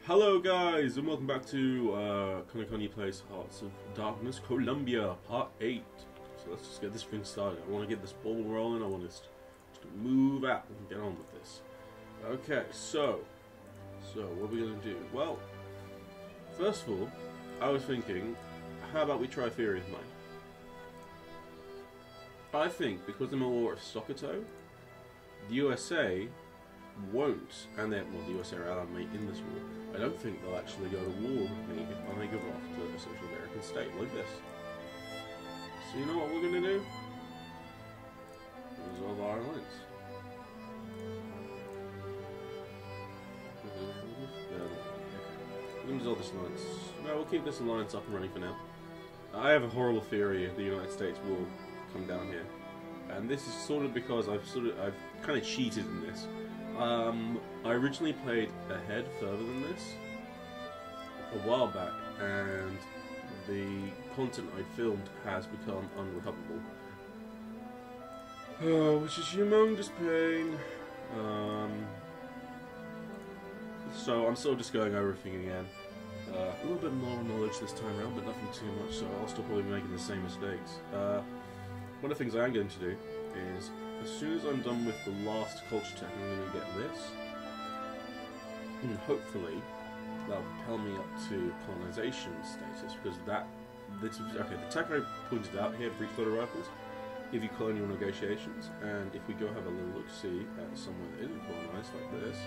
Hello guys, and welcome back to Karnee Plays Hearts of Darkness, Colombia, Part 8. So let's just get this thing started. I want to get this ball rolling, I want us to move out and get on with this. Okay, so what are we going to do? Well, first of all, I was thinking, how about we try a theory of mine? I think, because I'm a war of Sokoto, the USA won't, and then, well, the USA are allied me in this war. I don't think they'll actually go to war with me if I go off to a Central American state like this. So you know what we're going to do? Resolve our alliance. We're going to resolve this alliance. No, we'll keep this alliance up and running for now. I have a horrible theory the United States will come down here. And this is sort of because I've kind of cheated in this. I originally played ahead further than this a while back, and the content I filmed has become unrecoverable, which is humongous pain. So I'm sort of just going over everything again. A little bit more knowledge this time around, but nothing too much, so I'll still probably be making the same mistakes. One of the things I am going to do is, as soon as I'm done with the last culture tech, I'm going to get this. And hopefully, that'll propel me up to colonization status, because okay, the tech I pointed out here, breech loader rifles, give you colonial negotiations, and if we go have a little look-see at somewhere that isn't colonized, like this.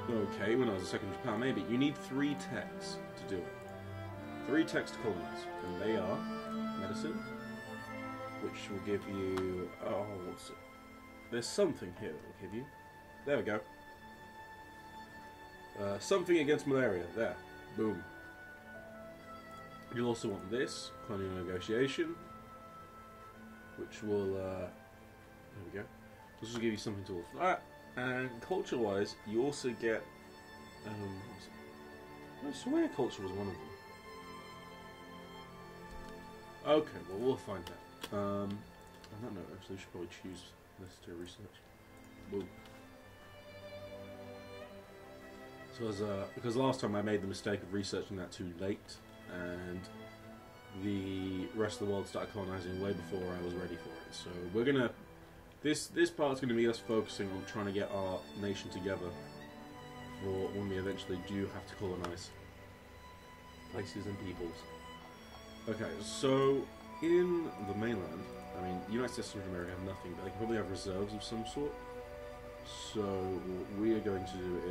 Okay, when I was a second Japan, maybe. You need 3 techs to do it. 3 techs to colonize, and they are medicine, which will give you, oh, what's it? There's something here that will give you. There we go. Something against malaria. There. Boom. You'll also want this, colonial negotiation, which will, there we go. This will give you something to look for that. And culture-wise, you also get, I swear culture was one of them. Okay, well, we'll find that. On that note, actually, we should probably choose this to research. Boom. So, because last time I made the mistake of researching that too late, and the rest of the world started colonizing way before I was ready for it. So we're gonna, this part's gonna be us focusing on trying to get our nation together for when we eventually do have to colonize places and peoples. Okay, so in the mainland, I mean, the United States of America have nothing, but they can probably have reserves of some sort. So what we are going to do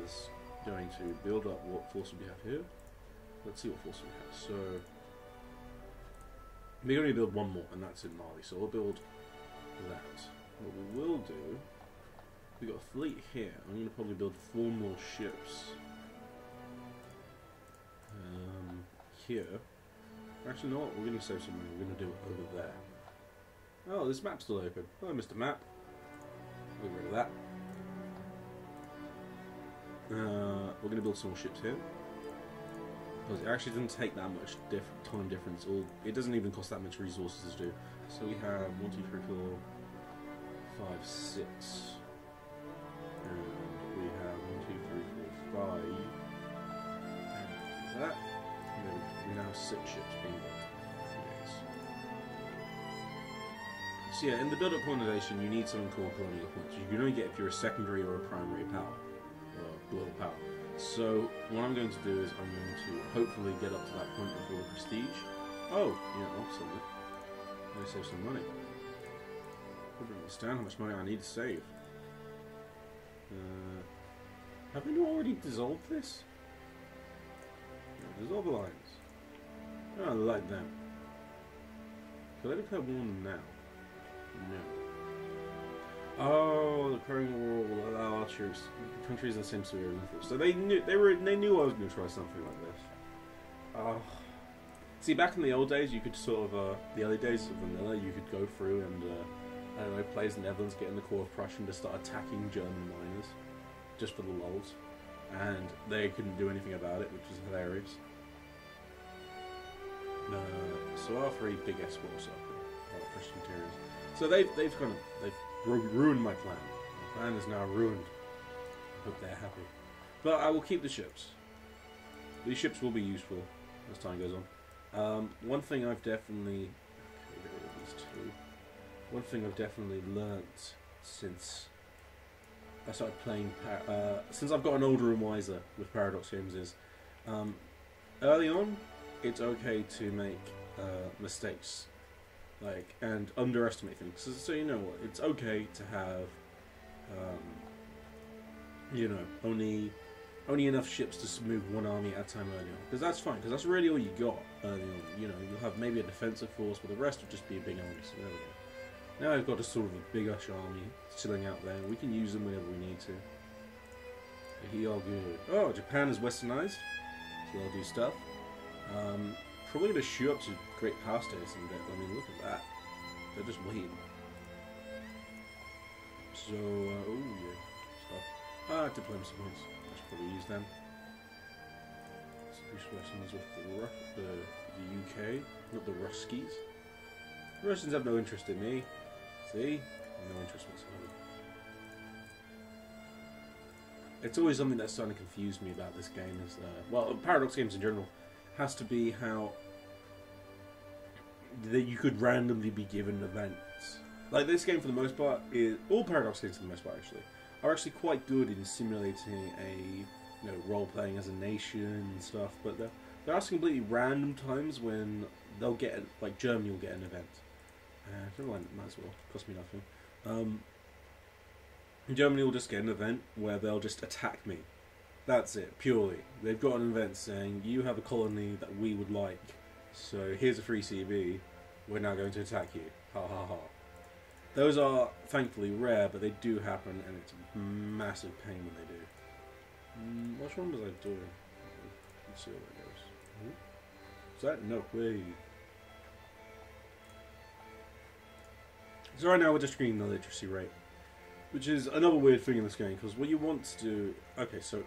is going to build up what forces we have here. Let's see what forces we have. So we're going to build one more, and that's in Mali. So we'll build that. What we will do, we've got a fleet here. I'm going to probably build 4 more ships here. Actually, you know what? We're going to save some money. We're going to do it over there. Oh, this map's still open. Hello, Mr. Map. We'll get rid of that. We're going to build some more ships here. Because it actually doesn't take that much time difference. Or it doesn't even cost that much resources to do. So we have 1, 2, 3, 4, 5, 6. And we have 1, 2, 3, 4, 5. And that. We now have 6 ships being built. Yes. So yeah, in the build-up colonization, you need something called colonial points. You can only get if you're a secondary or a primary power, or global power. So what I'm going to do is I'm going to hopefully get up to that point before the prestige. Oh, yeah, absolutely. Let me save some money. I don't understand how much money I need to save. Have we not already dissolved this? Dissolve alliance. Oh, I like them. Could I declare war on them now? No. Oh, the current war will allow our troops, countries in the same sphere of influence. So they knew I was going to try something like this. Oh. See, back in the old days, you could sort of the early days of vanilla, you could go through and I don't know, play as the Netherlands, get in the core of Prussia, and just start attacking German miners, just for the lulz, and they couldn't do anything about it, which was hilarious. So our 3 big exports are Christian materials. So they've ruined my plan. My plan is now ruined. I hope they're happy. But I will keep the ships. These ships will be useful as time goes on. One thing I've definitely... Okay, get rid of these two. One thing I've definitely learnt since I started playing... since I've gotten older and wiser with Paradox games is... early on, it's okay to make mistakes. And underestimate things. So you know what, it's okay to have... only enough ships to move one army at a time early on. Because that's fine, because that's really all you got early on. You'll have maybe a defensive force, but the rest will just be a big army. So there we go. Now I've got a sort of a biggish army chilling out there. We can use them whenever we need to. He all good. Oh, Japan is westernized, so they'll do stuff. Probably going to shoot up to great power status in a bit. I mean, look at that. They're just waiting. So, oh yeah, stuff. Diplomacy points. I should probably use them. So who's Russians with the UK, not the Ruskies. The Russians have no interest in me. See? No interest whatsoever. It's always something that's starting to confuse me about this game is, well, Paradox games in general, has to be how that you could randomly be given events. Like this game for the most part is, all Paradox games for the most part actually, are actually quite good in simulating a, role-playing as a nation and stuff, but there are some completely random times when they'll get, like Germany will get an event. Never mind, might as well, cost me nothing. Germany will just get an event where they'll just attack me. That's it, purely. They've got an event saying, you have a colony that we would like, so here's a free CB, we're now going to attack you. Ha ha ha. Those are thankfully rare, but they do happen, and it's a massive pain when they do. Which one was I doing? Let's see how that goes. Is that? No way. So right now we're just screening the literacy rate, which is another weird thing in this game, because what you want to do... Okay, so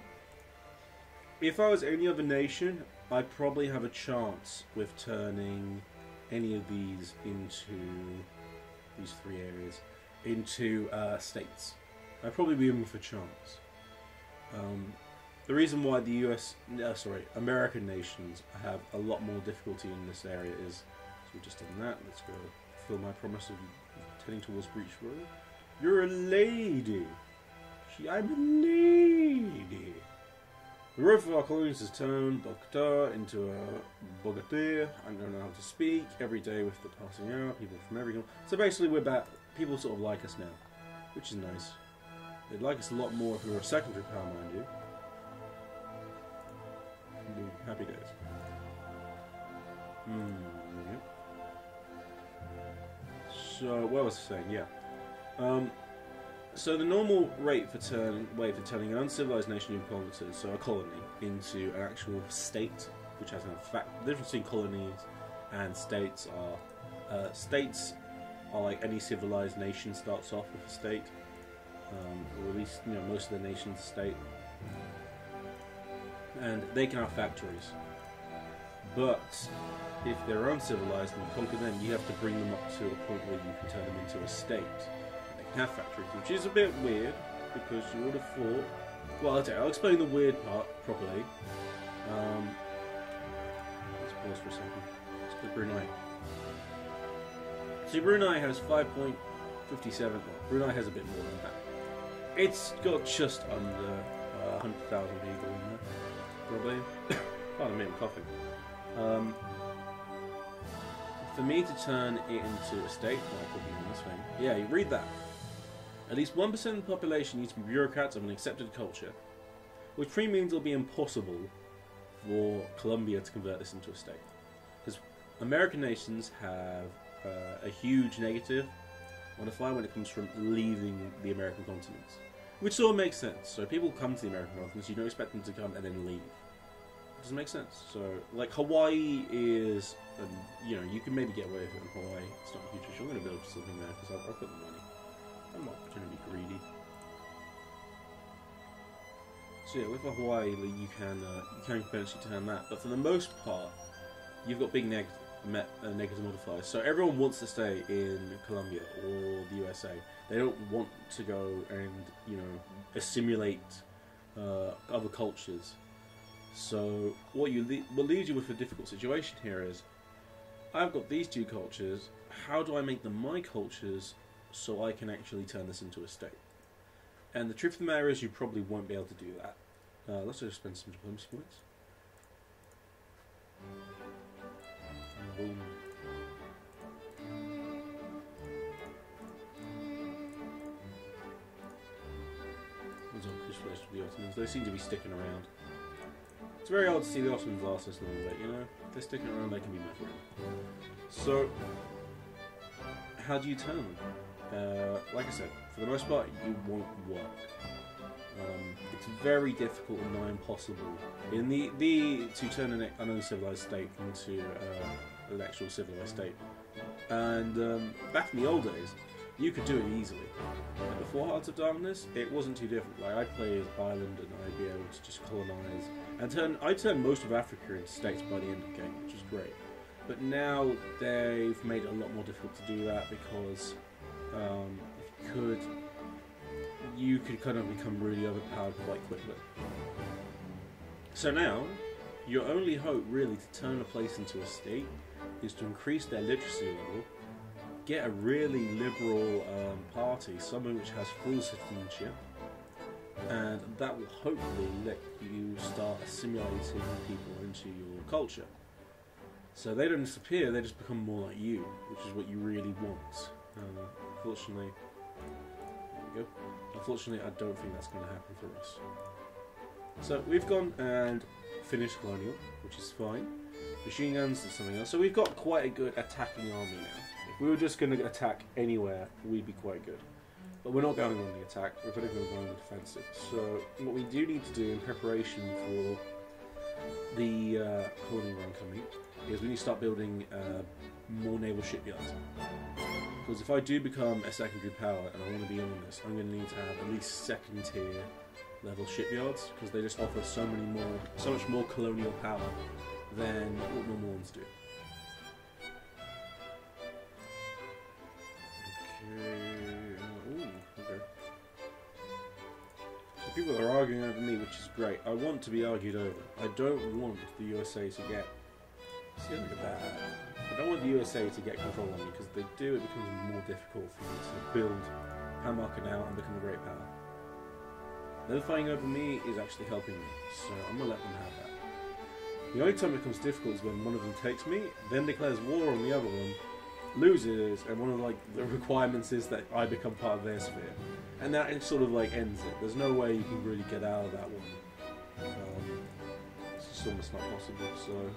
if I was any other nation, I'd probably have a chance with turning any of these into... these three areas, into states. I'd probably be in for a chance. The reason why the American nations have a lot more difficulty in this area is, so we've just done that, let's go fulfill my promise of heading towards Breach Road. You're a lady! I'm a lady! The road for our colonies is turned Bogota into a Bogotea. I don't know how to speak. Every day with the passing out, people from every... So basically we're back. People sort of like us now, which is nice. They'd like us a lot more if we were a secondary power, mind you. Happy days. Yep. So, what was I saying? Yeah. So the normal rate for turning an uncivilized nation you provinces, so a colony, into an actual state, which has an effect. The difference between colonies and states are like any civilized nation starts off with a state, or at least most of the nation's state, and they can have factories. But if they're uncivilized and you conquer them, you have to bring them up to a point where you can turn them into a state. Have factories, which is a bit weird because you would have thought. Well, I'll explain the weird part properly. Let's pause for a second. Let's click Brunei. See, Brunei has 5.57. Well, Brunei has a bit more than that. It's got just under 100,000 people in there, probably. Pardon me, I'm coughing. For me to turn it into a state, like clicking on this thing, yeah, you read that. At least 1% of the population needs to be bureaucrats of an accepted culture, which pretty means it'll be impossible for Colombia to convert this into a state. Because American nations have a huge negative modifier when it comes from leaving the American continents, which sort of makes sense. So people come to the American continents, you don't expect them to come and then leave. It doesn't make sense. So, like, Hawaii is, you can maybe get away with it in Hawaii. It's not a huge issue. I'm going to build something there because I've got the money. I'm not going to be greedy. So yeah, with Hawaii, you can potentially turn that, but for the most part, you've got big negative modifiers. So everyone wants to stay in Colombia or the USA. They don't want to go and assimilate other cultures. So what leaves you with a difficult situation here is, I've got these two cultures. How do I make them my cultures so I can actually turn this into a state? And the truth of the matter is, you probably won't be able to do that. Let's just spend some diplomacy points. Boom. The Ottomans. They seem to be sticking around. It's very odd to see the Ottomans last this long, but you know, if they're sticking around, they can be met around. So, how do you turn them? Like I said, for the most part, you won't work. It's very difficult and nigh impossible to turn an uncivilized state into an actual civilized state. And back in the old days, you could do it easily. Like before Hearts of Darkness, it wasn't too difficult. Like I'd play as Ireland and I'd be able to just colonize and I'd turn most of Africa into states by the end of the game, which is great. But now they've made it a lot more difficult to do that because you could kind of become really overpowered quite quickly. So now, your only hope really to turn a place into a state is to increase their literacy level, get a really liberal party, someone which has full citizenship, and that will hopefully let you start assimilating people into your culture. So they don't disappear, they just become more like you, which is what you really want. Unfortunately, there we go. Unfortunately, I don't think that's going to happen for us. So we've gone and finished Colonial, which is fine. Machine guns is something else. So we've got quite a good attacking army now. If we were just going to attack anywhere, we'd be quite good. But we're not going on the attack, we're going to go on the defensive. So what we do need to do in preparation for the Colonial run coming is we need to start building more naval shipyards. Because if I do become a secondary power and I want to be on this, I'm going to need to have at least second tier level shipyards, because they just offer so much more colonial power than what normal ones do. Okay. So people are arguing over me, which is great. I want to be argued over. I don't want the USA to get... See, look at that. I don't want the USA to get control of me, because if they do, it becomes more difficult for me to build Hammer Canal and become a great power. Them fighting over me is actually helping me, so I'm going to let them have that. The only time it becomes difficult is when one of them takes me, then declares war on the other one, loses, and one of the requirements is that I become part of their sphere. And that it sort of ends it. There's no way you can really get out of that one. It's just almost not possible, so...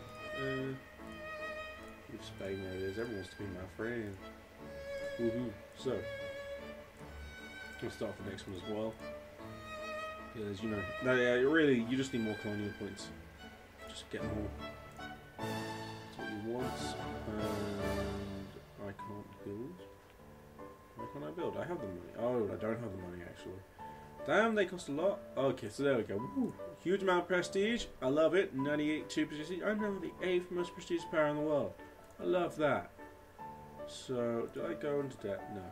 Leave Spain where it is. Everyone wants to be my friend. Woohoo. So, we'll start with the next one as well. Because, you really, you just need more colonial points. Just get more. That's what you want. And I can't build. Why can't I build? I have the money. Oh, I don't have the money, actually. Damn, they cost a lot. Okay, so there we go. Woo. Huge amount of prestige. I love it. 98 prestige. I'm now the 8th most prestigious power in the world. I love that. So, do I go into debt? No.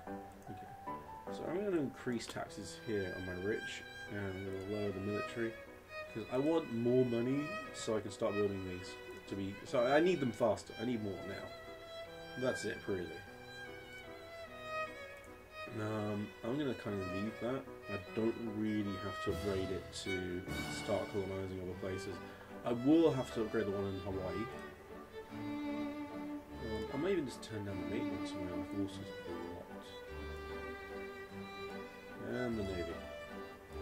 Okay. So I'm going to increase taxes here on my rich. And I'm going to lower the military. Because I want more money so I can start building these. So I need them faster. I need more now. That's it, really. I'm going to kind of leave that. I don't really have to upgrade it to start colonising other places. I will have to upgrade the one in Hawaii. I might even just turn down the maintenance on my forces a lot. And the Navy.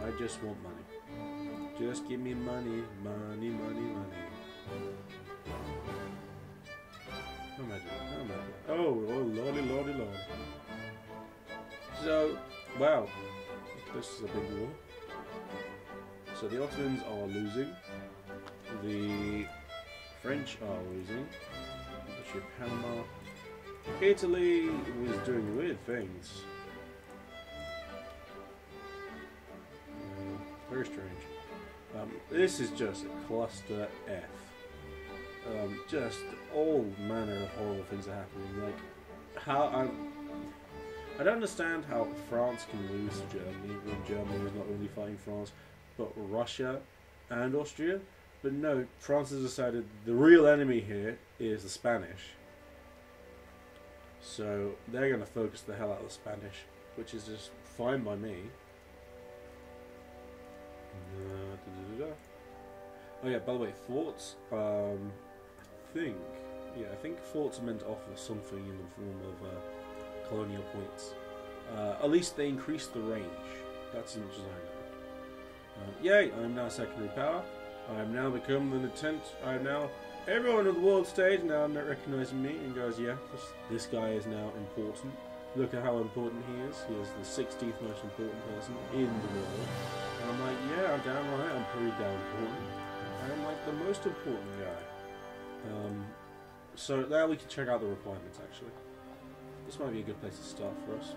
I just want money. Just give me money, money, money, money. How am I doing? How am I doing? Oh, lordy, lordy, lordy. So, wow, this is a big war. So the Ottomans are losing, the French are losing, the Duchy of Panama, Italy was doing weird things. Very strange. This is just a cluster F. Just all manner of horrible things are happening. Like, how I don't understand how France can lose to Germany when Germany was not only fighting France. but Russia and Austria. But no, France has decided the real enemy here is the Spanish. So they're going to focus the hell out of the Spanish, which is just fine by me. Oh yeah, by the way, forts, I think forts are meant to offer something in the form of colonial points. At least they increase the range. That's as much as I know. Yay, I am now secondary power. I am now become the intent. I am now everyone on the world stage now not recognizing me and goes, yeah, this guy is now important. Look at how important he is. He is the 16th most important person in the world. And I'm like, yeah, I'm damn right, I'm pretty damn important. I'm like the most important guy. So there we can check out the requirements actually. This might be a good place to start for us.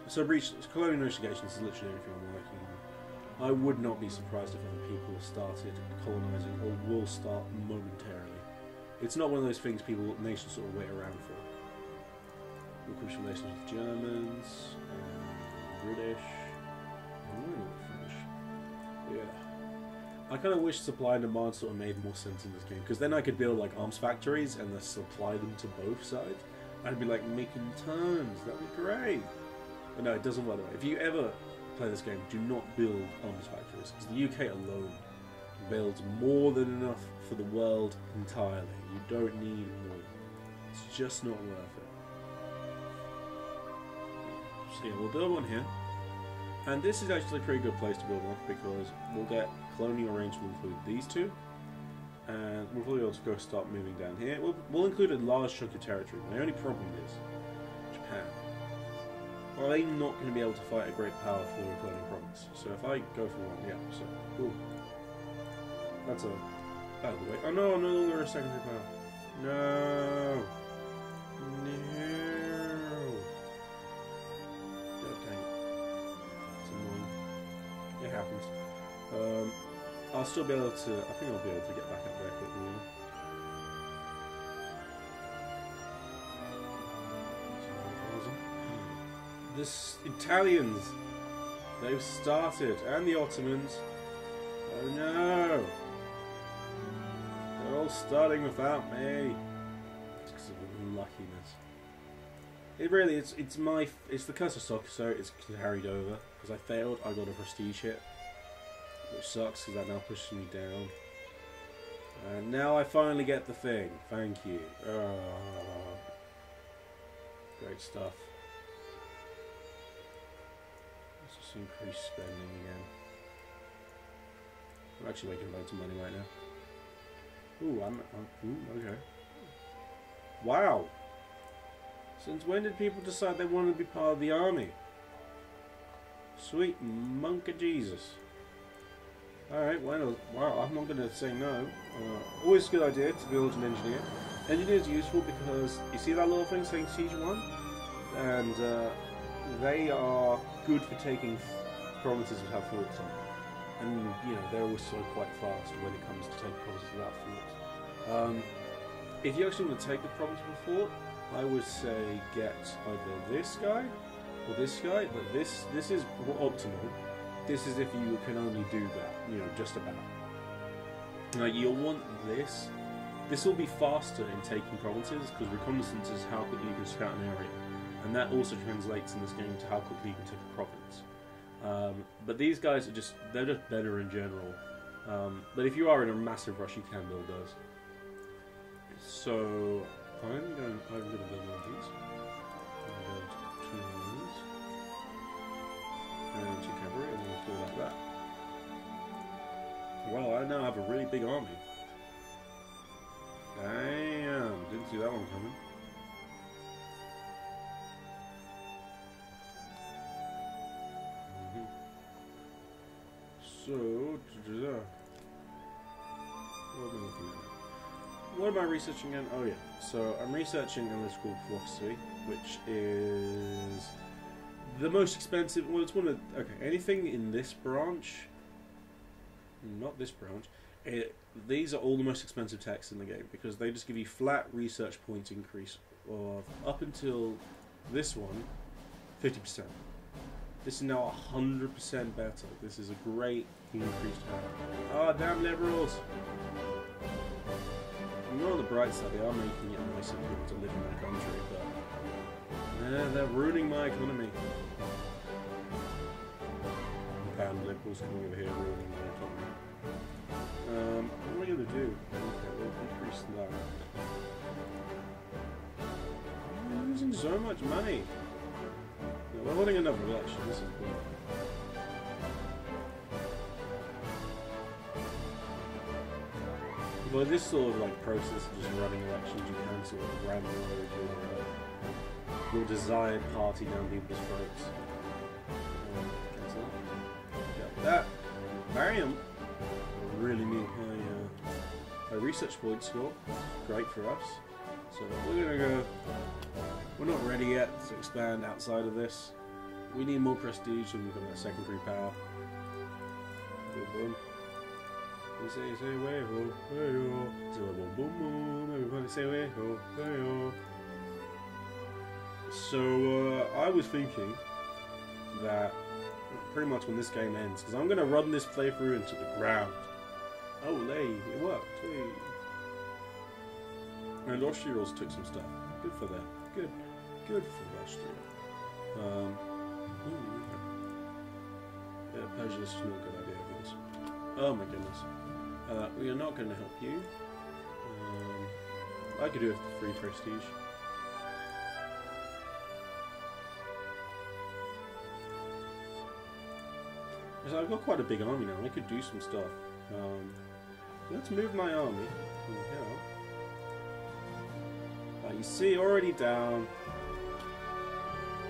So colonial negotiations is literally everything I'm working on. I would not be surprised if other people have started colonising or will start momentarily. It's not one of those things nations sort of wait around for. Increased relations with Germans, British, and French. Yeah. I kind of wish supply and demand sort of made more sense in this game, because then I could build like arms factories and then supply them to both sides. I'd be like making tons. That'd be great. But no, it doesn't work that way. If you ever play this game, do not build arms factories, because the UK alone builds more than enough for the world entirely. You don't need more. It's just not worth it. So yeah, we'll build one here. And this is actually a pretty good place to build one, because we'll get colonial range to include these two. And we'll probably be able to go start moving down here. We'll include a large chunk of territory. The only problem is Japan. Are they not going to be able to fight a great power for a colonial province? So if I go for one, yeah, so, ooh. That's out of the way. Oh no, I'm no longer a secondary power. No! No! God dang it. It's annoying. It happens. I'll still be able to, I think I'll be able to get back up there quickly. The Italians, they've started, and the Ottomans. Oh no! They're all starting without me. It's because of unluckiness. It really, it's the curse of soccer, so it's carried over. Because I failed, I got a prestige hit, which sucks because that now pushes me down. And now I finally get the thing. Thank you. Great stuff. Increase spending again. I'm actually making loads of money right now. Ooh, okay. Wow. Since when did people decide they wanted to be part of the army? Sweet monk of Jesus. Alright, well, I'm not going to say no. Always a good idea to build an engineer. Engineers are useful because you see that little thing saying Siege 1? And they are good for taking provinces without forts on. And, you know, they're also quite fast when it comes to taking provinces without forts. If you actually want to take the province with a fort, I would say get either this guy or this guy, but this is optimal. This is if you can only do that, you know, just about. Now you'll want this. This will be faster in taking provinces, because reconnaissance is how quickly you can scout an area. And that also translates in this game to how quickly you can take a province. But these guys are they're just better in general. But if you are in a massive rush, you can build those. So I'm going to build one of these. I'm going to build two of these. And two cavalry, and we'll do like that. Wow, I now have a really big army. Damn, didn't see that one coming. So, what am I researching again? Oh yeah, so I'm researching analytical philosophy, which is the most expensive. Well, it's one of anything in this branch, not this branch. These are all the most expensive texts in the game because they just give you flat research points increase of up until this one, 50%. This is now 100% better. This is a great increased power. Oh, damn liberals! You know, on the bright side, they are making it nicer for people to live in their country, but they're ruining my economy. Damn liberals coming over here ruining my economy. What am I going to do? Okay, we'll decrease that. I'm losing so much money. Yeah, we're holding another election. This is good. But this sort of like process of just running elections, you can sort of ram your desired party down people's throats. Got that. Bam! Really need high research point score. Great for us. So we're gonna go. We're not ready yet to expand outside of this. We need more prestige and we've got that secondary power. Boom boom. We say way ho, hey ho. So boom boom boom. Everybody say way ho, hey ho. So I was thinking that pretty much when this game ends, because I'm gonna run this playthrough into the ground. Oh, it worked. Whee. And Austria also took some stuff. Good for them. Good for Austria. Yeah, Persia is not a good idea, guys. Oh my goodness. We are not going to help you. I could do it for free prestige. So I've got quite a big army now. I could do some stuff. Let's move my army. You see, already down.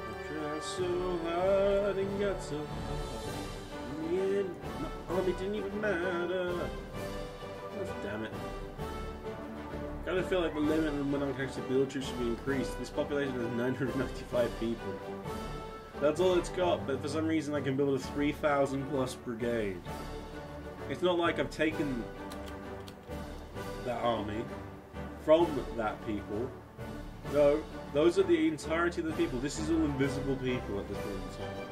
I tried so hard and got so far. In the end, my army didn't even matter. Oh, damn it. I kind of feel like the limit on when I can actually build troops should be increased. This population is 995 people. That's all it's got, but for some reason I can build a 3,000 plus brigade. It's not like I've taken that army from that people. No, those are the entirety of the people. This is all invisible people at this point in time.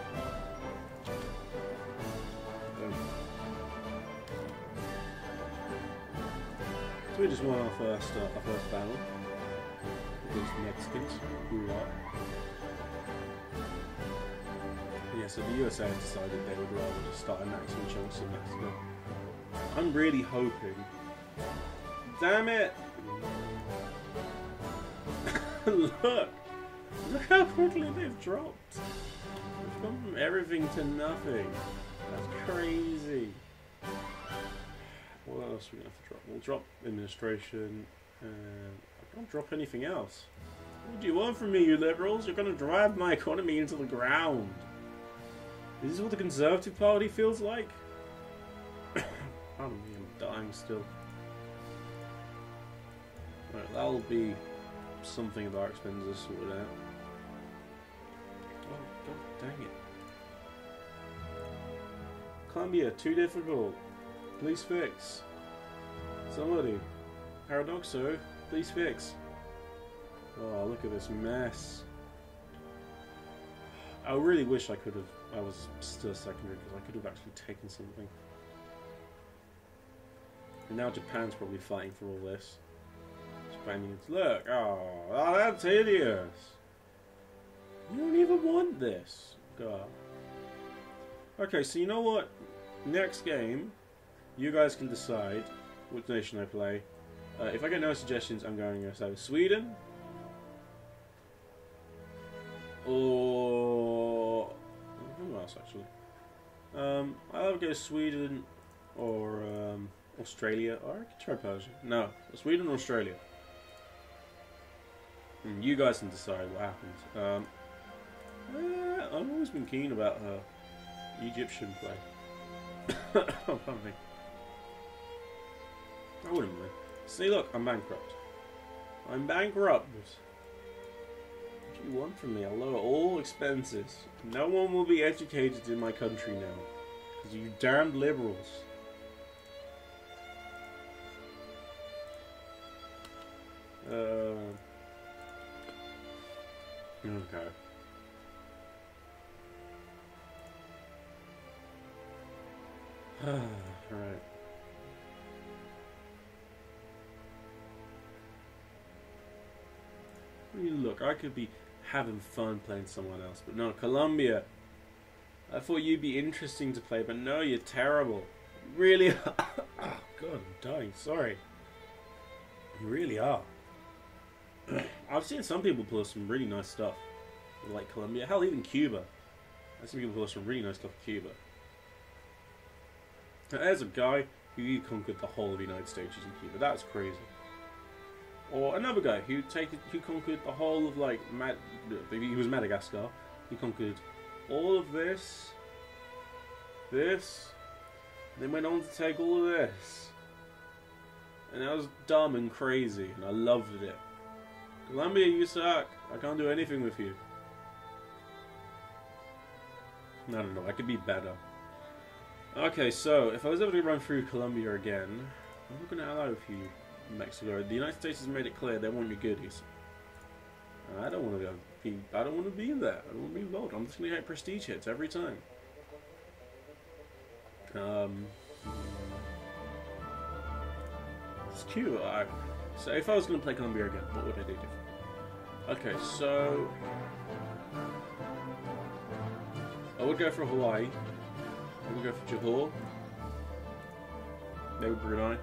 So we just won our first battle against the Mexicans. Whoooa. Yeah, so the USA has decided they would rather just start annexing chunks of Mexico. I'm really hoping. Damn it! Look how quickly they've dropped. They've gone from everything to nothing. That's crazy. What else are we gonna have to drop? We'll drop administration, and I can't drop anything else. What do you want from me, you liberals? You're gonna drive my economy into the ground. Is this what the Conservative Party feels like? Pardon me, I'm dying still. Right, that'll be something of our expenses sorted out. Oh, god dang it. Colombia, too difficult. Please fix. Somebody. Paradoxo, please fix. Oh, look at this mess. I really wish I could have. I was still secondary because I could have actually taken something. And now Japan's probably fighting for all this. Spaniards, look! Oh, that's hideous! You don't even want this. God. Okay, so you know what? Next game, you guys can decide which nation I play. If I get no suggestions, I'm going to say Sweden. Or who else actually? I'll go Sweden or Australia. Or I could try Persia. No, Sweden or Australia. You guys can decide what happens. I've always been keen about Egyptian play. Oh, pardon me. I wouldn't mind. See, look, I'm bankrupt. I'm bankrupt. What do you want from me? I'll lower all expenses. No one will be educated in my country now. Because you damned liberals. Okay. Alright. I mean, look, I could be having fun playing someone else, but no, Colombia. I thought you'd be interesting to play, but no, you're terrible. Really? Oh, God, I'm dying. Sorry. You really are. I've seen some people pull some really nice stuff, like Colombia. Hell, even Cuba. I've seen people pull some really nice stuff in Cuba. Now, there's a guy who conquered the whole of the United States in Cuba. That's crazy. Or another guy who conquered the whole of, like, he was Madagascar. He conquered all of this, then went on to take all of this. And that was dumb and crazy, and I loved it. Colombia, you suck. I can't do anything with you. I don't know, I could be better. Okay, so, if I was ever to run through Colombia again, I'm not going to allow you, Mexico. The United States has made it clear they want your goodies. I don't want to be there. I don't want to be involved. I'm just going to get prestige hits every time. It's cute. So if I was going to play Colombia again, what would I do different? Okay, so I would go for Hawaii. I would go for Johor. Maybe Brunei.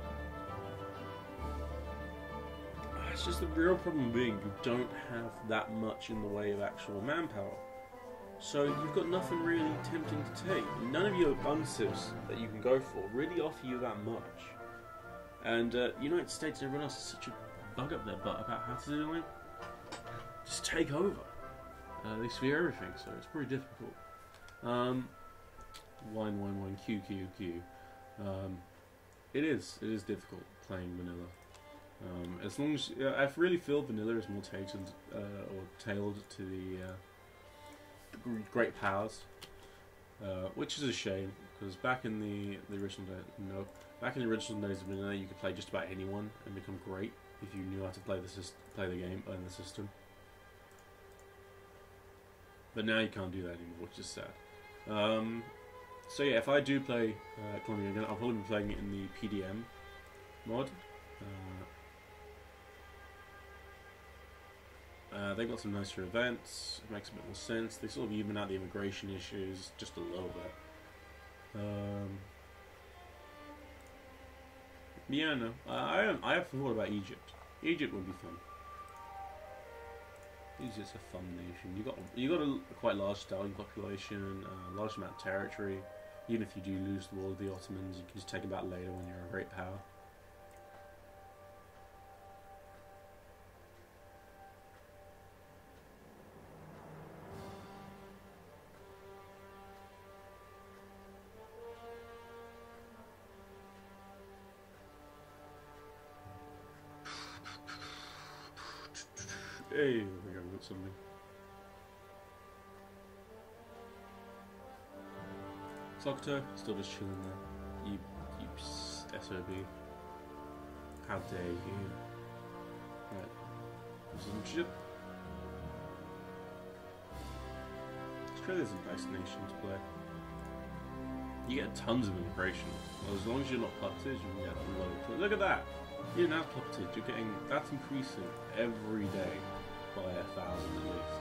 It's just the real problem being you don't have that much in the way of actual manpower. So you've got nothing really tempting to take. None of your uncivs that you can go for really offer you that much. And United States and everyone else is such a bug up their butt about how to do it. Just take over. They sphere everything, so it's pretty difficult. Wine, Q. It is difficult playing vanilla. As long as I really feel vanilla is more tailored to the great powers, which is a shame because back in the original days of vanilla, you could play just about anyone and become great if you knew how to play the game and the system. But now you can't do that anymore, which is sad. So yeah, if I do play Colombia again, I'll probably be playing it in the PDM mod. They've got some nicer events, it makes a bit more sense. They sort of even out the immigration issues just a little bit. Yeah, no, I have thought about Egypt. Egypt would be fun. Egypt's a fun nation. You got a quite large starting population, a large amount of territory. Even if you do lose the war of the Ottomans, you can just take it back later when you're a great power. Hey, there we go, we got something. Soccer, still just chilling there. You SOB. How dare you? Right. Citizenship. Australia's a nice nation to play. You get tons of immigration. Well, as long as you're not puppeted, you can get loads. Look at that! You're not puppeted, you're getting, that's increasing every day by 1,000 at least.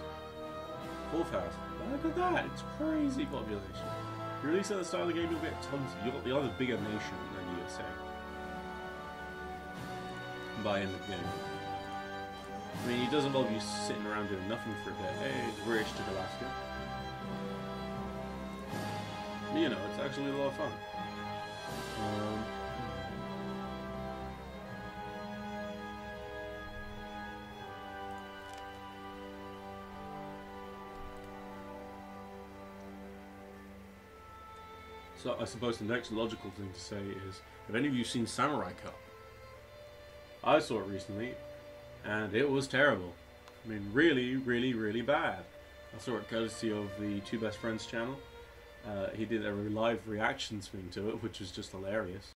4,000. Look at that, it's crazy population. You release at the start of the game, you'll get tons. You'll have a bigger nation than the USA by end of the game. I mean, it doesn't involve you sitting around doing nothing for a bit. Hey, the British took Alaska. But, you know, it's actually a lot of fun. So I suppose the next logical thing to say is, have any of you seen Samurai Cup? I saw it recently, and it was terrible. I mean, really, really, really bad. I saw it courtesy of the Two Best Friends channel. He did a live reactions thing to it, which was just hilarious.